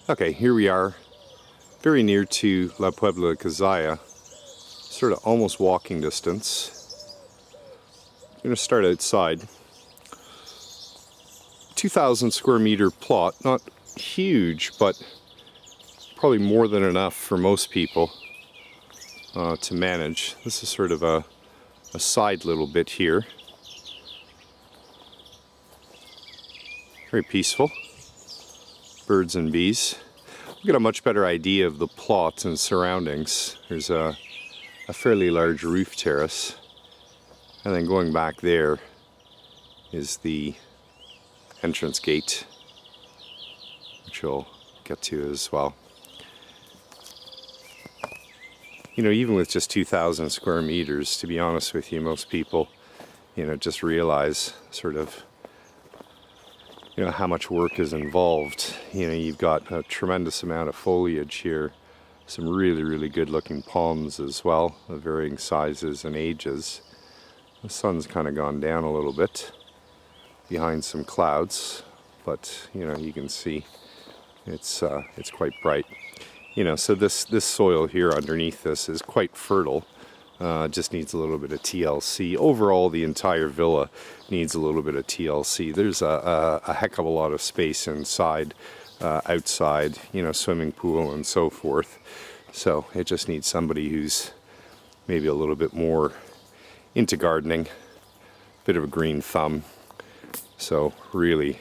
Okay, here we are, very near to La Puebla de Cazalla, sort of almost walking distance. I'm going to start outside. 2,000 square meter plot, not huge, but probably more than enough for most people to manage. This is sort of a side little bit here. Very peaceful. Birds and bees. We get a much better idea of the plot and surroundings. There's a fairly large roof terrace, and then going back there is the entrance gate, which we'll get to as well. You know, even with just 2,000 square meters, to be honest with you, most people, you know, just realize sort of, you know, how much work is involved. You know, you've got a tremendous amount of foliage here, some really, really good looking palms as well, of varying sizes and ages. The sun's kind of gone down a little bit behind some clouds, but you know, you can see it's quite bright. You know, so this soil here underneath this is quite fertile. Just needs a little bit of TLC. Overall, the entire villa needs a little bit of TLC. There's a heck of a lot of space inside, outside, you know, swimming pool and so forth. So it just needs somebody who's maybe a little bit more into gardening, bit of a green thumb. So really,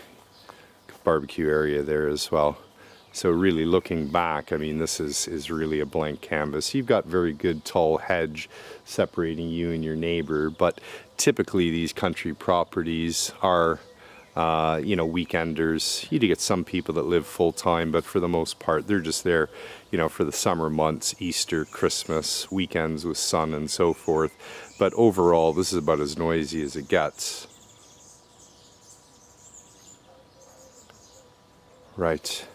barbecue area there as well. So really looking back, I mean, this is really a blank canvas. You've got very good tall hedge separating you and your neighbor, but typically these country properties are, you know, weekenders. You do get some people that live full time, but for the most part, they're just there, you know, for the summer months, Easter, Christmas, weekends with sun and so forth. But overall, this is about as noisy as it gets. Right.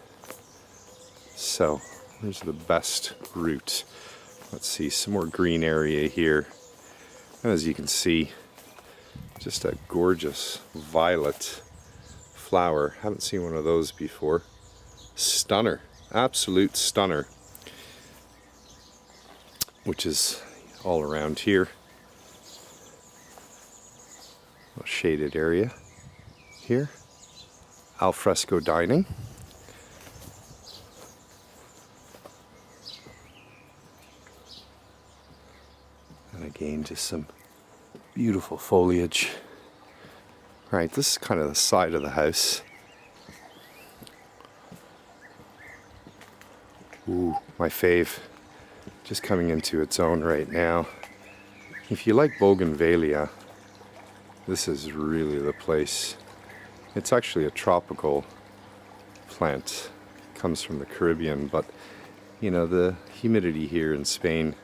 So, here's the best route. Let's see, some more green area here. And as you can see, just a gorgeous violet flower. Haven't seen one of those before. Stunner, absolute stunner. Which is all around here. A shaded area here. Al fresco dining. And again, just some beautiful foliage. Right, this is kind of the side of the house. Ooh, my fave. Just coming into its own right now. If you like bougainvillea, this is really the place. It's actually a tropical plant. It comes from the Caribbean, but you know, the humidity here in Spain,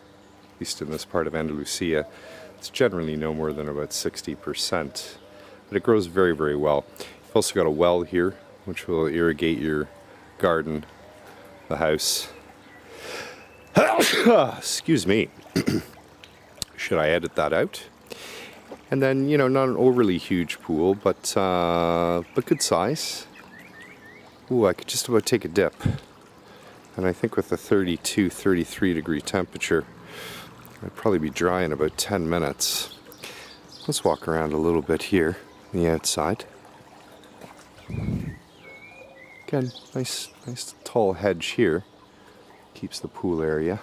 at least in this part of Andalusia, it's generally no more than about 60%. But it grows very, very well. You've also got a well here, which will irrigate your garden, the house. Excuse me. Should I edit that out? And then, you know, not an overly huge pool, but good size. Ooh, I could just about take a dip. And I think with a 32, 33 degree temperature, I'd probably be dry in about 10 minutes. Let's walk around a little bit here on the outside. Again, nice tall hedge here. Keeps the pool area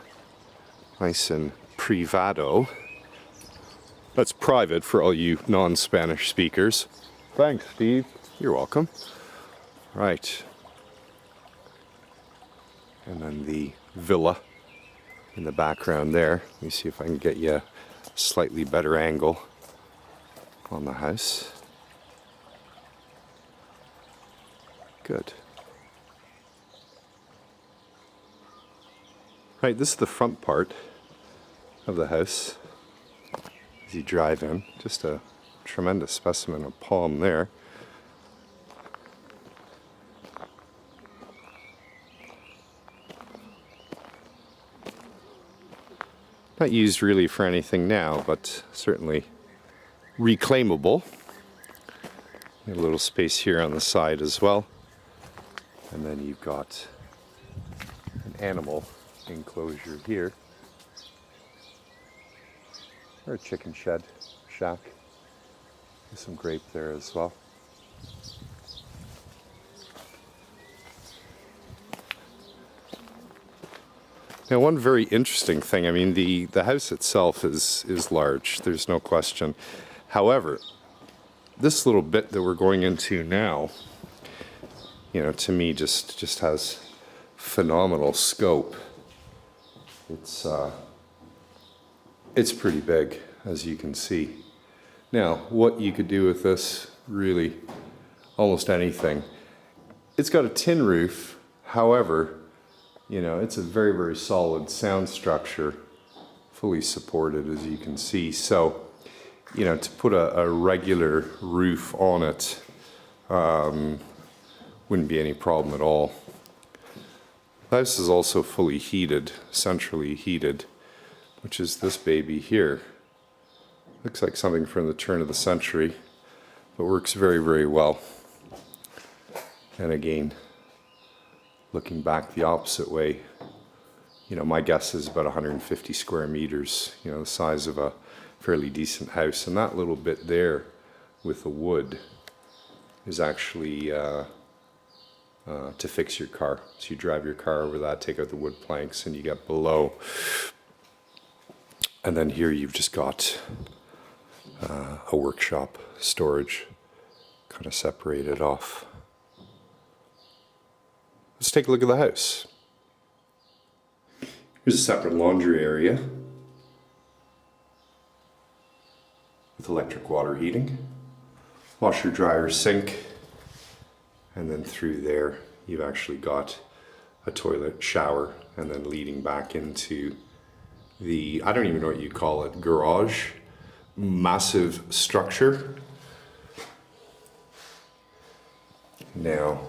nice and privado. That's private for all you non-Spanish speakers. Thanks, Steve. You're welcome. Right. And then the villa in the background there. Let me see if I can get you a slightly better angle on the house. Good. Right, this is the front part of the house. As you drive in, just a tremendous specimen of palm there. Not used really for anything now, but certainly reclaimable. A little space here on the side as well. And then you've got an animal enclosure here, or a chicken shed, shack. There's some grape there as well. Now, one very interesting thing, I mean, the house itself is large, there's no question. However, this little bit that we're going into now, you know, to me just has phenomenal scope. It's pretty big, as you can see. Now, what you could do with this, really, almost anything. It's got a tin roof, however, you know, it's a very, very solid sound structure, fully supported, as you can see. So, you know, to put a regular roof on it wouldn't be any problem at all. The house is also fully heated, centrally heated, which is this baby here. Looks like something from the turn of the century, but works very, very well. And again, looking back the opposite way, you know, my guess is about 150 square meters, you know, the size of a fairly decent house. And that little bit there with the wood is actually to fix your car. So you drive your car over that, take out the wood planks, and you get below. And then here you've just got a workshop, storage, kind of separated off. Let's take a look at the house. Here's a separate laundry area with electric water heating, washer, dryer, sink, and then through there you've actually got a toilet, shower, and then leading back into the, I don't even know what you call it, garage. Massive structure. Now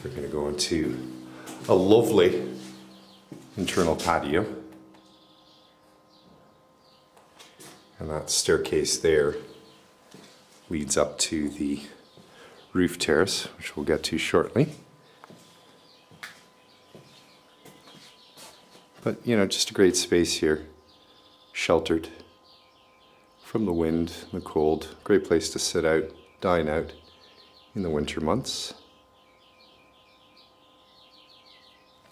we're going to go into a lovely internal patio, and that staircase there leads up to the roof terrace, which we'll get to shortly. But you know, just a great space here, sheltered from the wind, the cold. Great place to sit out, dine out in the winter months.